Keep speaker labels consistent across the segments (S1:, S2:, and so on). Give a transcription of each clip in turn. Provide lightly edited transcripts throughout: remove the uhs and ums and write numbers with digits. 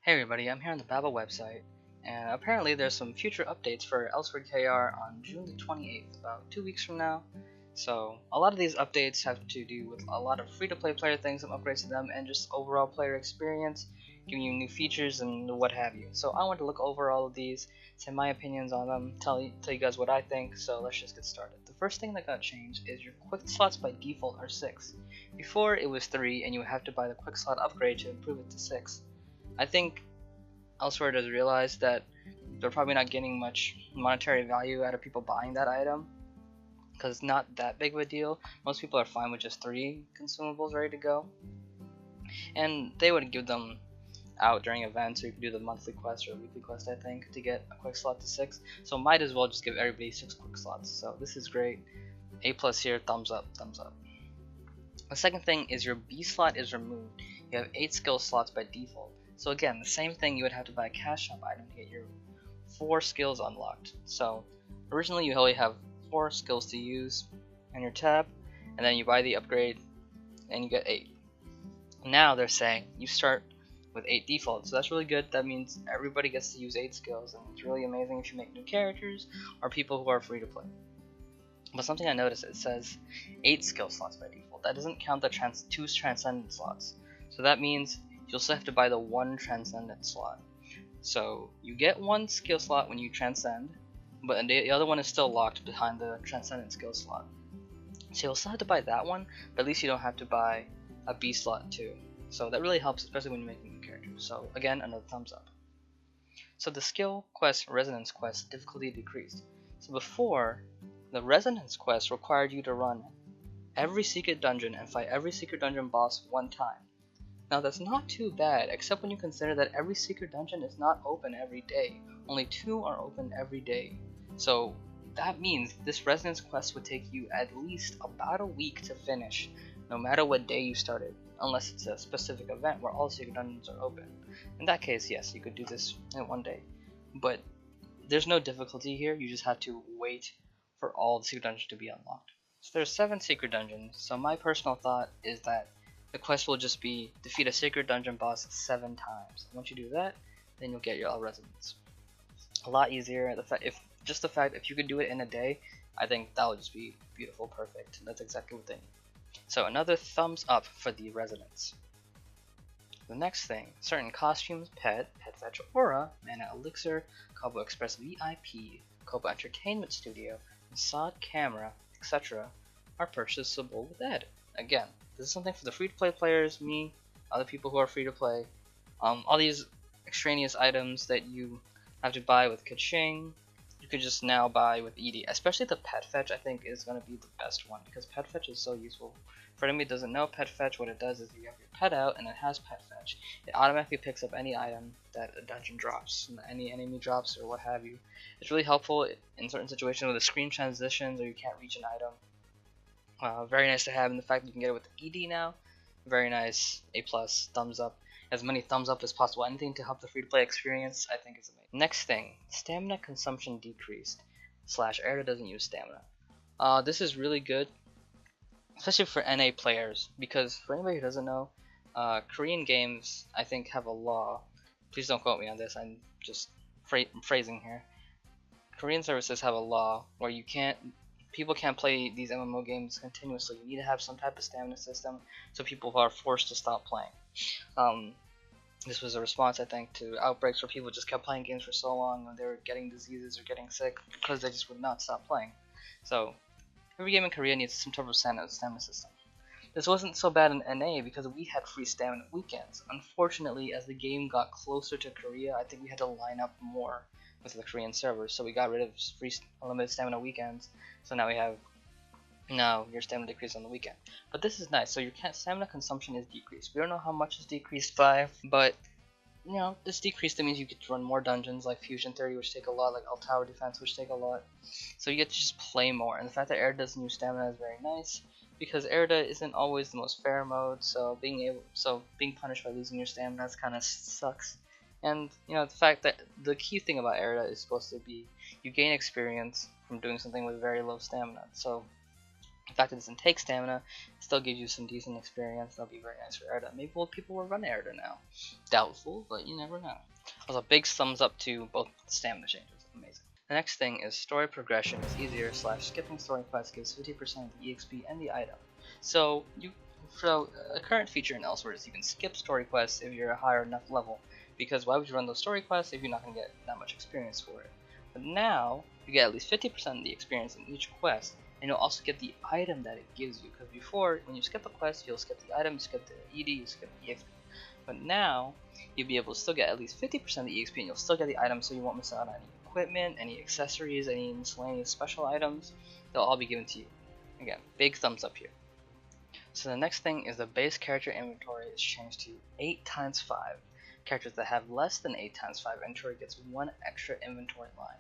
S1: Hey everybody, I'm here on the Babel website, and apparently there's some future updates for Elsword KR on June the 28th, about 2 weeks from now. So, a lot of these updates have to do with a lot of free-to-play player things, some upgrades to them, and just overall player experience, giving you new features and what have you. So I want to look over all of these, say my opinions on them, tell you guys what I think, so let's just get started. The first thing that got changed is your quick slots by default are 6. Before it was 3, and you would have to buy the quick slot upgrade to improve it to 6. I think Elsword has realized that they're probably not getting much monetary value out of people buying that item because it's not that big of a deal. Most people are fine with just 3 consumables ready to go, and they would give them out during events, so you can do the monthly quest or weekly quest, I think, to get a quick slot to 6. So might as well just give everybody 6 quick slots. So this is great. A plus here, thumbs up, thumbs up. The second thing is your B slot is removed. You have 8 skill slots by default. So again, the same thing, you would have to buy a cash shop item to get your 4 skills unlocked. So originally you only have 4 skills to use on your tab, and then you buy the upgrade and you get 8. Now they're saying you start with 8 default, so that's really good. That means everybody gets to use 8 skills, and it's really amazing if you make new characters or people who are free to play. But something I noticed, it says 8 skill slots by default. That doesn't count the 2 transcendent slots. So that means you'll still have to buy the 1 transcendent slot. So you get 1 skill slot when you transcend, but the other one is still locked behind the transcendent skill slot. So you'll still have to buy that one, but at least you don't have to buy a B slot too. So that really helps, especially when you're making new characters. So again, another thumbs up. So the skill quest, resonance quest, difficulty decreased. So before, the resonance quest required you to run every secret dungeon and fight every secret dungeon boss 1 time. Now that's not too bad, except when you consider that every secret dungeon is not open every day. Only 2 are open every day. So that means this resonance quest would take you at least about a week to finish, no matter what day you started, unless it's a specific event where all secret dungeons are open. In that case, yes, you could do this in 1 day. But there's no difficulty here, you just have to wait for all the secret dungeons to be unlocked. So there's 7 secret dungeons, so my personal thought is that the quest will just be defeat a secret dungeon boss 7 times. Once you do that, then you'll get your resonance. A lot easier. The fact if you could do it in a day, I think that would just be beautiful, perfect. That's exactly what they need. So another thumbs up for the resonance. The next thing, certain costumes, pet fetch aura, mana elixir, Kobo Express VIP, Kobo Entertainment Studio, and Sod camera, etc. are purchasable with Ed. Again, this is something for the free-to-play players, me, other people who are free-to-play. All these extraneous items that you have to buy with Kaching, you could just now buy with ED. Especially the pet fetch, I think, is going to be the best one, because pet fetch is so useful. For anybody who doesn't know, pet fetch, what it does is you have your pet out and it has pet fetch. It automatically picks up any item that a dungeon drops, any enemy drops or what have you. It's really helpful in certain situations with the screen transitions or you can't reach an item. Very nice to have, and the fact that you can get it with ED now, very nice. A plus, thumbs up, as many thumbs up as possible. Anything to help the free-to-play experience, I think is amazing. Next thing, stamina consumption decreased. / Erda doesn't use stamina. This is really good, especially for NA players, because for anybody who doesn't know, Korean games, I think, have a law. Please don't quote me on this, I'm just phrasing here. Korean services have a law where people can't play these MMO games continuously. You need to have some type of stamina system, so people are forced to stop playing. This was a response, I think, to outbreaks where people just kept playing games for so long and they were getting diseases or getting sick because they just would not stop playing. So every game in Korea needs some type of stamina system. This wasn't so bad in NA because we had free stamina weekends. Unfortunately, as the game got closer to Korea, I think we had to line up more with the Korean servers, so we got rid of free unlimited stamina weekends. So now your stamina decreases on the weekend. But this is nice. So your stamina consumption is decreased. We don't know how much it's decreased by, but it's decreased. That means you get to run more dungeons like Fusion 30, which take a lot, like All Tower Defense, which take a lot. So you get to just play more. And the fact that Erda doesn't use stamina is very nice, because Erda isn't always the most fair mode. So being punished by losing your stamina kind of sucks. And the fact that the key thing about Erda is supposed to be you gain experience from doing something with very low stamina. So The fact that it doesn't take stamina still gives you some decent experience. That'll be very nice for Erda. Maybe people will run Erda now. Doubtful, but you never know. Also, big thumbs up to both stamina changes. Amazing. The next thing is story progression is easier / skipping story quests gives 50% of the EXP and the item. So a current feature in Elsword is you can skip story quests if you're a higher enough level, because why would you run those story quests if you're not going to get that much experience for it? But now you get at least 50% of the experience in each quest, and you'll also get the item that it gives you. Because before, when you skip a quest, you'll skip the item, you skip the ED, you skip the EXP. But now you'll be able to still get at least 50% of the EXP, and you'll still get the item, so you won't miss out on any equipment, any accessories, any miscellaneous special items. They'll all be given to you. Again, big thumbs up here. So the next thing is the base character inventory is changed to 8 times 5. Characters that have less than 8 times 5 inventory gets 1 extra inventory line.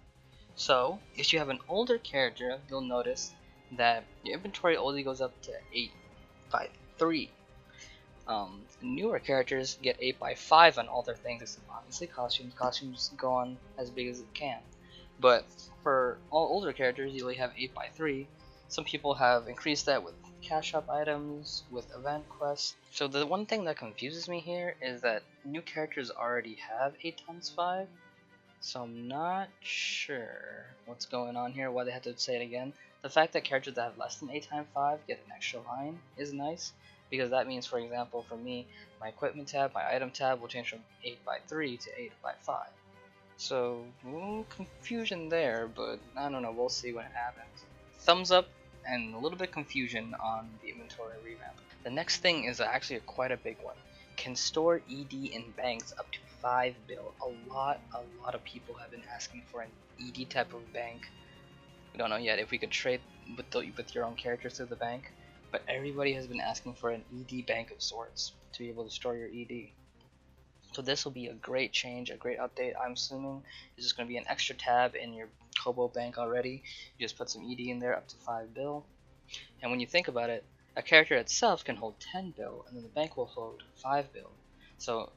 S1: So if you have an older character, you'll notice that your inventory only goes up to 8 by 3. Newer characters get 8 by 5 on all their things, except obviously costumes. Costumes go on as big as it can. But for all older characters, you only have 8 by 3. Some people have increased that with cash up items, with event quests. So the one thing that confuses me here is that new characters already have 8 times 5. So I'm not sure what's going on here, why they have to say it again. The fact that characters that have less than 8 times 5 get an extra line is nice, because that means, for example, for me, my equipment tab, my item tab will change from 8 by 3 to 8 by 5. So, confusion there, but I don't know, we'll see when it happens. Thumbs up and a little bit confusion on the inventory revamp. The next thing is actually quite a big one. Can store ED in banks up to 5 bill. A lot of people have been asking for an ED type of bank. We don't know yet if we could trade with your own characters through the bank, but everybody has been asking for an ED bank of sorts to be able to store your ED. So this will be a great change, a great update. I'm assuming it's just going to be an extra tab in your Kobo bank already. You just put some ED in there up to 5 bill. And when you think about it, a character itself can hold 10 bill, and then the bank will hold 5 bill. So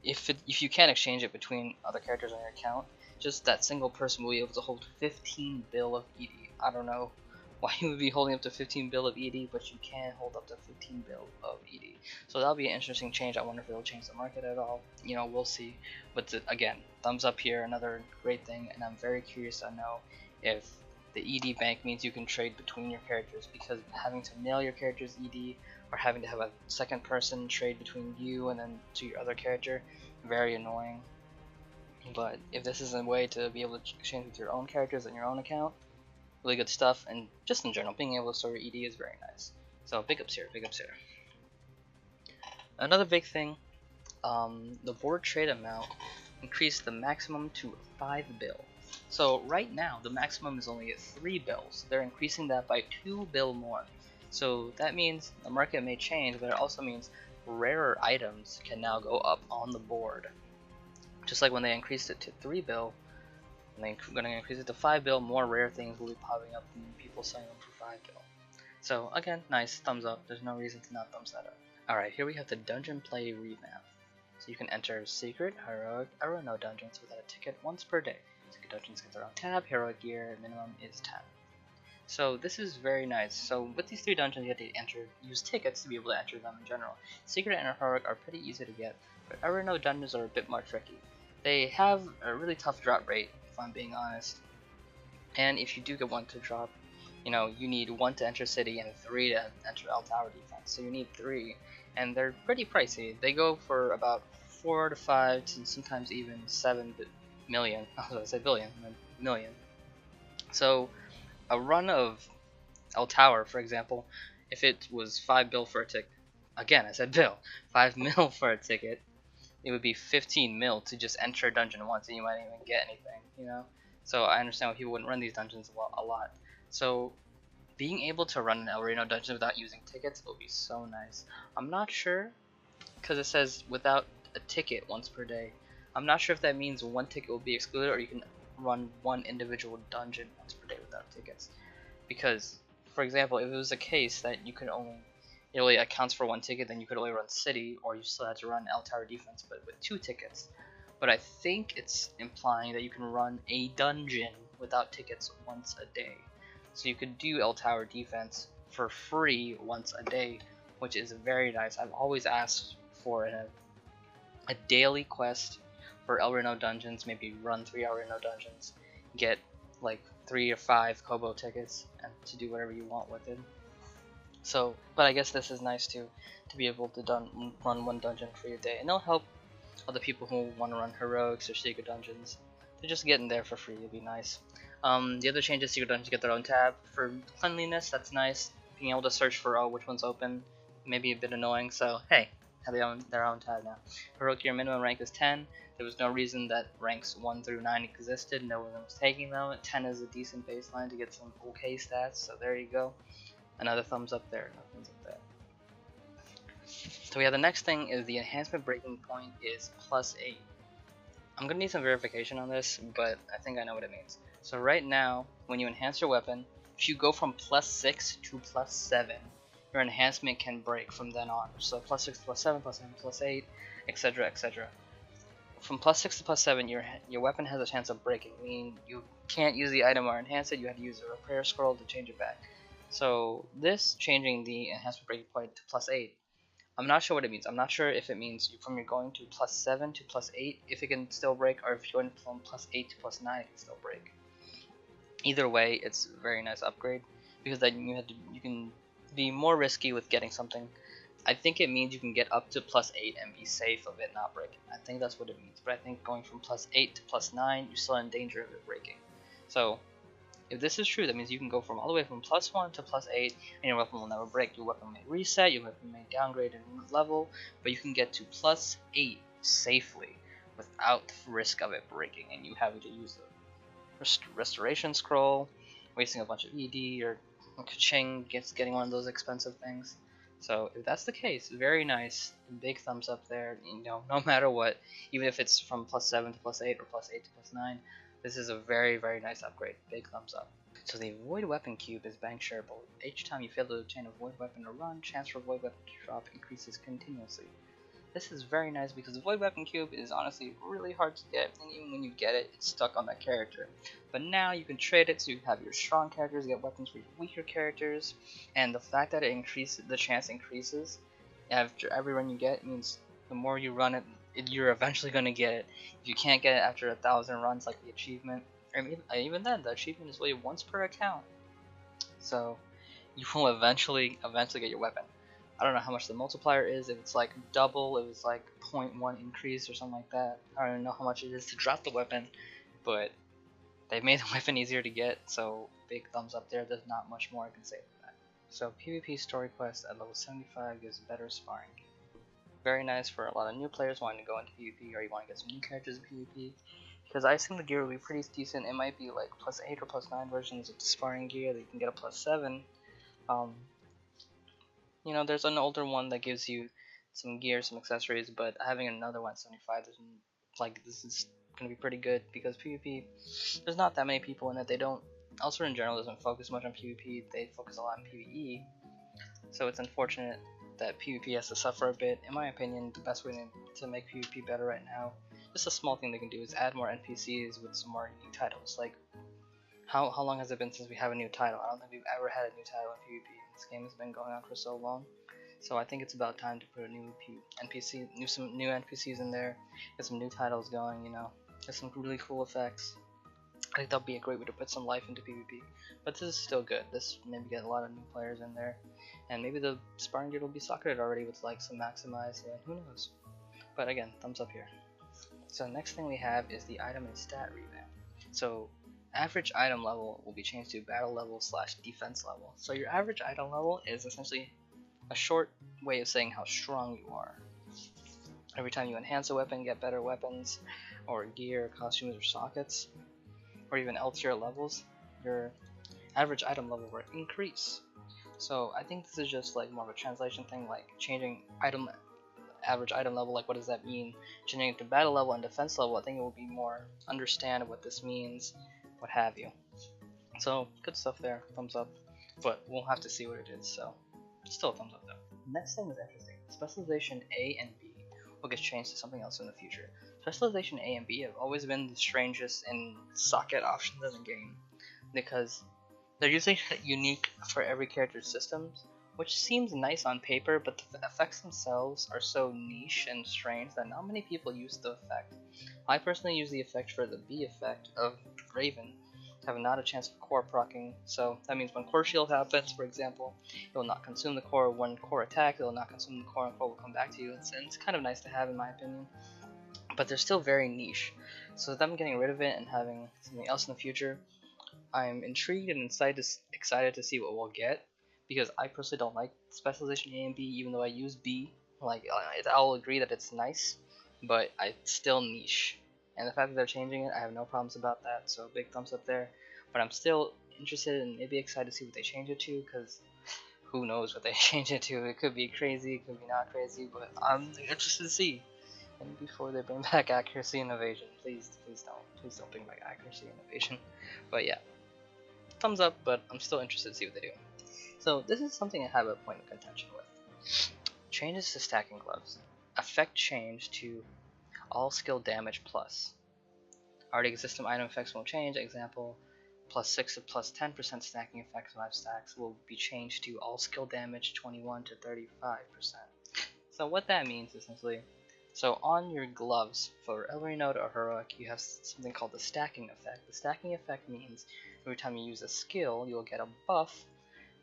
S1: if you can't exchange it between other characters on your account, just that single person will be able to hold 15 bill of ED. I don't know why you would be holding up to 15 bill of ED, but you can hold up to 15 bill of ED. So that'll be an interesting change. I wonder if it'll change the market at all. You know, we'll see. But again, thumbs up here, another great thing, and I'm very curious to know if the ED bank means you can trade between your characters, because having to mail your character's ED or having to have a second person trade between you and then to your other character, very annoying. But if this is a way to be able to exchange with your own characters on your own account, really good stuff, and just in general, being able to store your ED is very nice. So big ups here, big ups here. Another big thing, the board trade amount increased the maximum to 5 bill. So right now, the maximum is only at 3 bills. They're increasing that by 2 bill more. So that means the market may change, but it also means rarer items can now go up on the board. Just like when they increased it to 3 bill, and they're going to increase it to 5 bill, more rare things will be popping up and people selling them for 5 bill. So again, nice, thumbs up. There's no reason to not thumbs that up. Alright, here we have the dungeon play revamp. So you can enter secret, heroic, or no dungeons without a ticket once per day. Secret dungeons get their own tab, heroic gear minimum is 10. So this is very nice. So with these 3 dungeons, you have to use tickets to be able to enter them in general. Secret and heroic are pretty easy to get, but Areno dungeons are a bit more tricky. They have a really tough drop rate, if I'm being honest. And if you do get one to drop, you know, you need 1 to enter city and 3 to enter L Tower defense. So you need 3, and they're pretty pricey. They go for about 4 to 5 to sometimes even 7 million. I was going to say billion, million. So a run of L Tower, for example, if it was 5 bill for a ticket, again I said bill, 5 mil for a ticket, it would be 15 mil to just enter a dungeon once, and you might even get anything, you know. So I understand why people wouldn't run these dungeons a lot. So being able to run an El Reno dungeon without using tickets will be so nice. I'm not sure, because it says without a ticket once per day. I'm not sure if that means 1 ticket will be excluded, or you can run 1 individual dungeon once per day without tickets. Because, for example, if it was a case that you could only, it only accounts for 1 ticket, then you could only run city, or you still had to run L Tower defense, but with 2 tickets. But I think it's implying that you can run a dungeon without tickets once a day. So you could do L Tower defense for free once a day, which is very nice. I've always asked for a daily quest for El Reno dungeons, maybe run 3 El Reno dungeons, get like 3 or 5 Kobo tickets, and to do whatever you want with it. So, but I guess this is nice too, to be able to run 1 dungeon free a day, and it'll help other people who want to run heroics or secret dungeons to just get in there for free. It'll be nice. The other change is secret dungeons get their own tab for cleanliness. That's nice. Being able to search for which one's open, maybe a bit annoying. So hey, have their own tab now. Heroic gear minimum rank is 10. There was no reason that ranks 1 through 9 existed. No one was taking them. 10 is a decent baseline to get some okay stats. So there you go. Another thumbs up there. No thumbs up there. So yeah, the next thing is the enhancement breaking point is +8. I'm gonna need some verification on this, but I think I know what it means. So right now, when you enhance your weapon, if you go from +6 to +7, your enhancement can break from then on. So +6 to +7, +7 to +8, etc., etc. From +6 to +7, your weapon has a chance of breaking, meaning you can't use the item or enhance it. You have to use a repair scroll to change it back. So this changing the enhancement breaking point to +8, I'm not sure what it means. I'm not sure if it means from you're going to +7 to +8 if it can still break, or if you're going from +8 to +9 it can still break. Either way, it's a very nice upgrade, because then you can be more risky with getting something. I think it means you can get up to +8 and be safe of it not breaking. I think that's what it means. But I think going from +8 to +9, you're still in danger of it breaking. So if this is true, that means you can go from all the way from +1 to +8, and your weapon will never break. Your weapon may reset, your weapon may downgrade in level, but you can get to +8 safely without the risk of it breaking, and you having to use the restoration scroll, wasting a bunch of ED, or ka-ching, getting one of those expensive things. So if that's the case, very nice. Big thumbs up there. You know, no matter what, even if it's from +7 to +8 or +8 to +9. This is a very, very nice upgrade. Big thumbs up. So the Void Weapon Cube is bank shareable. Each time you fail to obtain a Void Weapon to run, chance for Void Weapon to drop increases continuously. This is very nice because the Void Weapon Cube is honestly really hard to get, and even when you get it, it's stuck on that character. But now you can trade it so you have your strong characters get weapons for your weaker characters, and the fact that the chance increases after every run you get means the more you run it, you're eventually going to get it. If you can't get it after 1,000 runs like the achievement, or even then, the achievement is only once per account. So you will eventually get your weapon. I don't know how much the multiplier is, if it's like double, if it's like 0.1 increase or something like that. I don't know how much it is to drop the weapon, but they've made the weapon easier to get, so big thumbs up there. There's not much more I can say for that. So PvP story quest at level 75 gives better sparring. Very nice for a lot of new players wanting to go into PvP, or you want to get some new characters in PvP. Because I assume the gear will be pretty decent. It might be like +8 or +9 versions of the sparring gear that you can get a +7. You know, there's an older one that gives you some gear, some accessories, but having another one at 75 isn't like, this is gonna be pretty good, because PvP, there's not that many people in it. Elsword in general doesn't focus much on PvP. They focus a lot on PvE. So it's unfortunate that PvP has to suffer a bit. In my opinion, the best way to make PvP better right now, just a small thing they can do, is add more NPCs with some more unique titles. Like, how long has it been since we have a new title? I don't think we've ever had a new title in PvP. This game has been going on for so long. So I think it's about time to put a new some new NPCs in there, get some new titles going, you know, get some really cool effects. I think that'll be a great way to put some life into PvP. But this is still good. This maybe get a lot of new players in there, and maybe the sparring gear will be socketed already with like some maximize, and who knows. But again, thumbs up here. So next thing we have is the item and stat revamp. So average item level will be changed to battle level / defense level. So your average item level is essentially a short way of saying how strong you are. Every time you enhance a weapon, get better weapons, or gear, costumes, or sockets, or even L tier levels, your average item level will increase. So I think this is just like more of a translation thing, like changing average item level, like what does that mean? Changing it to battle level and defense level, I think it will be more understand what this means, what have you. So good stuff there, thumbs up. But we'll have to see what it is, so still a thumbs up though. Next thing is interesting. Specialization A and B will get changed to something else in the future. Specialization A and B have always been the strangest and socket options in the game, because They're usually unique for every character's systems, which seems nice on paper, but the effects themselves are so niche and strange that not many people use the effect. I personally use the effect for the B effect of Raven, have not a chance of core proccing, so that means when core shield happens, for example, it will not consume the core. When core attacks, it will not consume the core, and core will come back to you. It's kind of nice to have in my opinion, but they're still very niche. So them getting rid of it and having something else in the future, I'm intrigued and excited to see what we'll get, because I personally don't like specialization A and B, even though I use B. Like, I'll agree that it's nice, but it's still niche. And the fact that they're changing it, I have no problems about that, so big thumbs up there. But I'm still interested and maybe excited to see what they change it to, because who knows what they change it to. It could be crazy, it could be not crazy, but I'm interested to see. And before they bring back accuracy and evasion, please don't bring back accuracy and evasion. But yeah, thumbs up, but I'm still interested to see what they do. So this is something I have a point of contention with. Changes to stacking gloves. Effect change to all skill damage plus. Already existing item effects won't change. Example, +6 to +10% stacking effects 5 stacks will be changed to all skill damage 21 to 35%. So what that means essentially, so on your gloves for Ellery Node or Heroic, you have something called the stacking effect. The stacking effect means every time you use a skill, you'll get a buff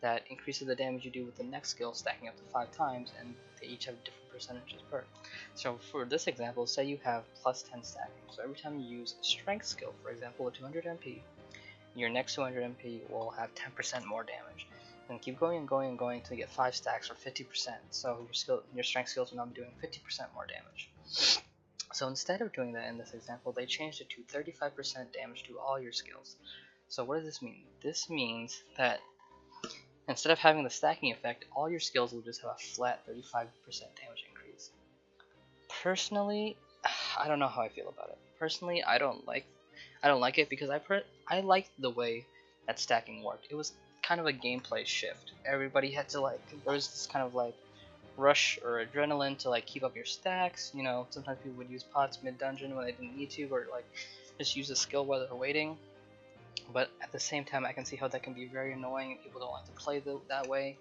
S1: that increases the damage you do with the next skill, stacking up to 5 times, and they each have different percentages per. So for this example, say you have +10 stacking. So every time you use a strength skill, for example, a 200 MP, your next 200 MP will have 10% more damage. And keep going and going and going until you get 5 stacks or 50%. So your strength skills will now be doing 50% more damage. So instead of doing that in this example, they changed it to 35% damage to all your skills. So what does this mean? This means that instead of having the stacking effect, all your skills will just have a flat 35% damage increase. Personally, I don't know how I feel about it. Personally, I don't like it because I liked the way that stacking worked. It was kind of a gameplay shift. Everybody had to there was this kind of rush or adrenaline to keep up your stacks. You know, sometimes people would use pots mid dungeon when they didn't need to, or just use a skill while they're waiting. But at the same time, I can see how that can be very annoying and people don't like to play that way.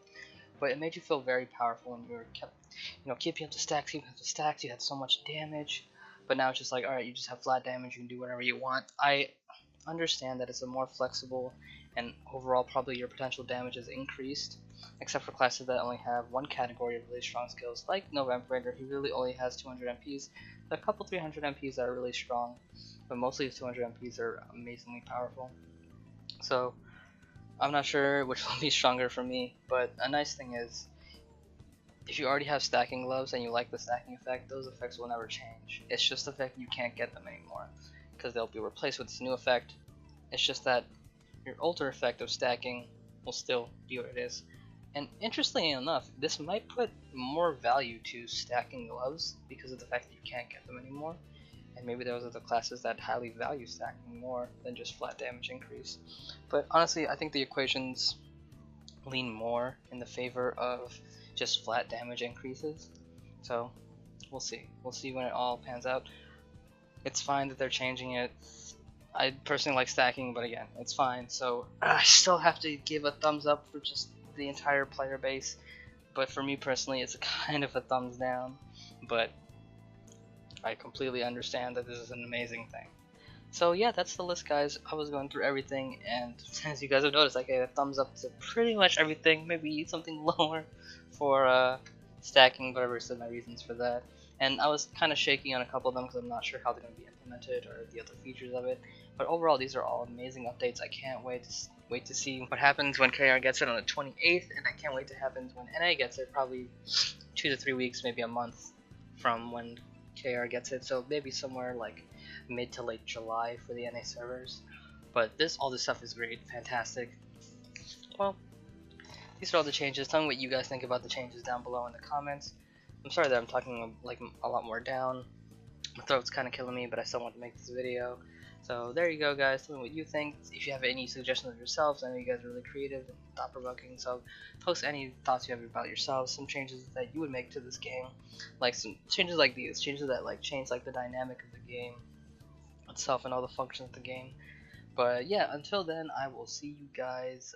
S1: But it made you feel very powerful when you were keeping up the stacks, you had so much damage. But now it's just alright, you just have flat damage, you can do whatever you want. I understand that it's a more flexible, and overall probably your potential damage is increased, except for classes that only have one category of really strong skills, like November. He really only has 200 MPs, a couple 300 MPs that are really strong, but mostly his 200 MPs are amazingly powerful. So I'm not sure which will be stronger for me, but a nice thing is, if you already have stacking gloves and you like the stacking effect, those effects will never change. It's just the fact you can't get them anymore, because they'll be replaced with this new effect. It's just that your older effect of stacking will still be what it is. And interestingly enough, this might put more value to stacking gloves because of the fact that you can't get them anymore. And maybe those are the classes that highly value stacking more than just flat damage increase. But honestly, I think the equations lean more in the favor of just flat damage increases. So we'll see. We'll see when it all pans out. It's fine that they're changing it. I personally like stacking, but again, it's fine. So I still have to give a thumbs up for just the entire player base. But for me personally, it's kind of a thumbs down. But I completely understand that this is an amazing thing. So yeah, that's the list, guys. I was going through everything, and as you guys have noticed, I gave a thumbs up to pretty much everything. Maybe something lower for stacking, but I listed my reasons for that. And I was kind of shaky on a couple of them because I'm not sure how they're going to be implemented or the other features of it. But overall, these are all amazing updates. I can't wait to see what happens when KR gets it on the 28th, and I can't wait to happen when NA gets it, probably 2 to 3 weeks, maybe a month from when KR gets it. So maybe somewhere mid to late July for the NA servers. But all this stuff is great, fantastic. Well, these are all the changes. Tell me what you guys think about the changes down below in the comments. I'm sorry that I'm talking a lot more down. My throat's kind of killing me, but I still want to make this video. So there you go, guys. Tell me what you think. If you have any suggestions of yourselves, I know you guys are really creative and thought-provoking, so post any thoughts you have about yourselves, some changes that you would make to this game, some changes like these, changes that change the dynamic of the game itself and all the functions of the game. But yeah, until then, I will see you guys